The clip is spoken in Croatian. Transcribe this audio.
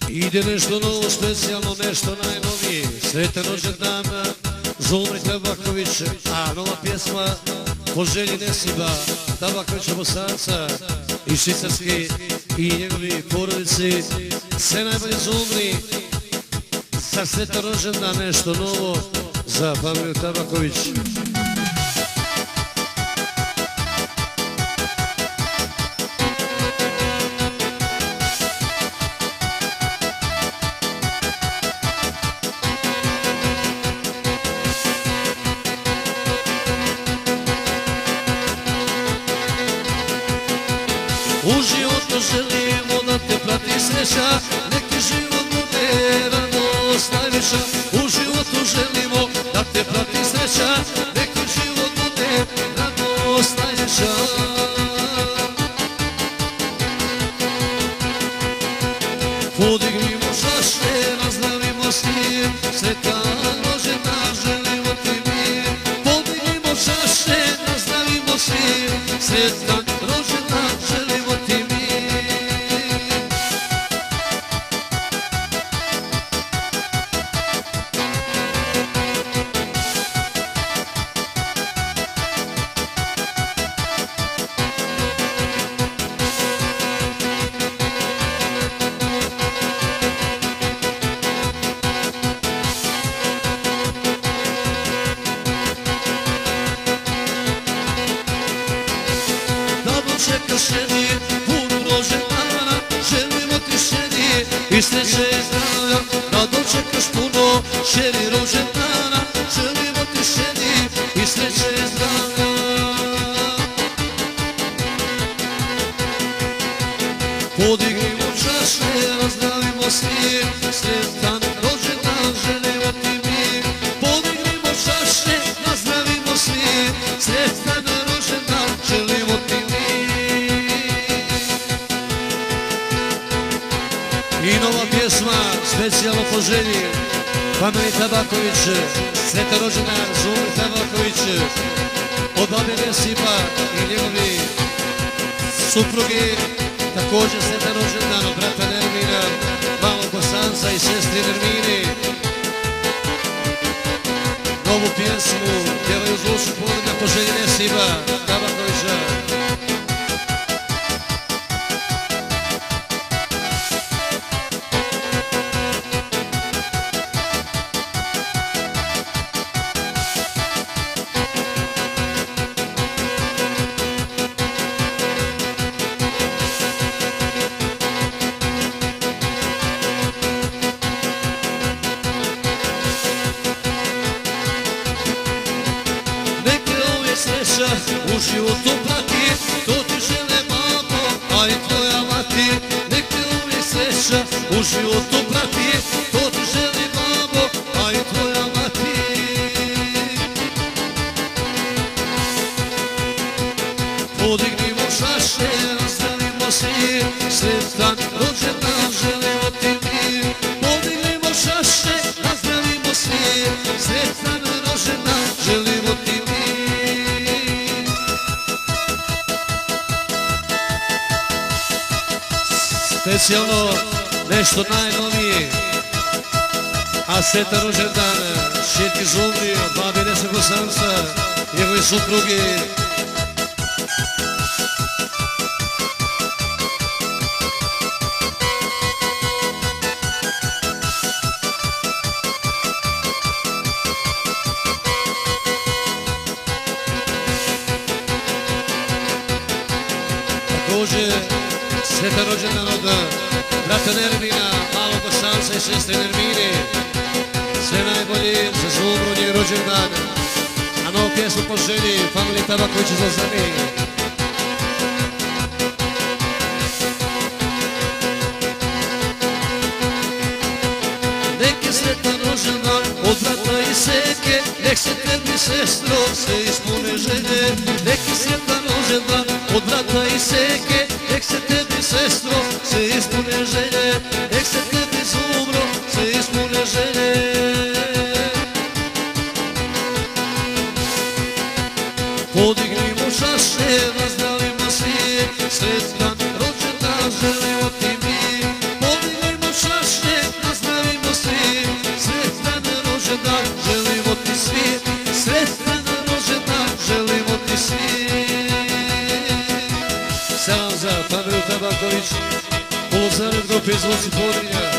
Ide nešto novo, specijalno, nešto najnovije. Sretan rođendan Zulmi Tabaković, a nova pjesma po želji Nesiba Tabakovića Bosanca i Švicarske i njegovi porodici. Sve najbolje Zulmi, za sretan rođendan nešto novo za familiju Tabaković. U životu želimo da te prati sreća, nek ti život bude radost najveća. U životu želimo da te prati sreća, nek ti život bude radost najveća. Podignimo čaše, nazdravimo s njim, sretan rođendan želimo ti mi. Podignimo čaše, nazdravimo s njim, sretan rođendan želimo ti mi. Čekaš ženi, puno rođendana, želimo ti ženi i sreće i zdravlja. Da dočekaš puno ženi rođendana, želimo ti ženi i sreće i zdravlja. Podignimo čaše, nazdravimo s njim, sretan rođendan želimo ti mi. Podignimo čaše, nazdravimo s njim, sretan rođendan želimo ti mi. I nova pjesma, specijalno po želji familiji Tabaković, sretan rođendan Zulmi Tabaković, od babe Nesiba i njegovi suprugi, također sretan rođendan od brata Nermina, malog Bosanca i sestri Nermini. Novu pjesmu pjevaju zvučnu porodica po želji Nesiba Tabakovića. Sreća u životu prati, to ti žele babo, a i tvoja mati. Nek te uvijek sreća u životu prati, to ti žele babo, a i tvoja mati. Podignimo čaše, nazdravimo svi, sretan rođendan želimo ti mi. Podignimo čaše, nazdravimo svi, sretan rođendan želimo ti mi. Specijalno nešto najnovije, a sretan rođendan Šetki Zulmi od babe Nesiba Bosanca, njegove supruge. Također sretan rođendan od brata Nermina, malog Bosanca i sestre Nermine. Sve najbolje za Zulmu njeg rođendan, a novu pjesmu po želji familiji Tabaković iz Lozane. Nek je sretan rođendan od brata i seke, nek se tebi sestro sve ispune želje. Nek je sretan rođendan od brata i seke, nek se tebi sestro sve ispune želje. Nek se tebi Zulmo sve ispune želje. Podignimo čaše, nazdravimo svi, sretan rođendan želimo ti mi. Podignimo čaše, svi. Selam za familiju Tabaković, Poluzared grupe iz Voci Podrinja.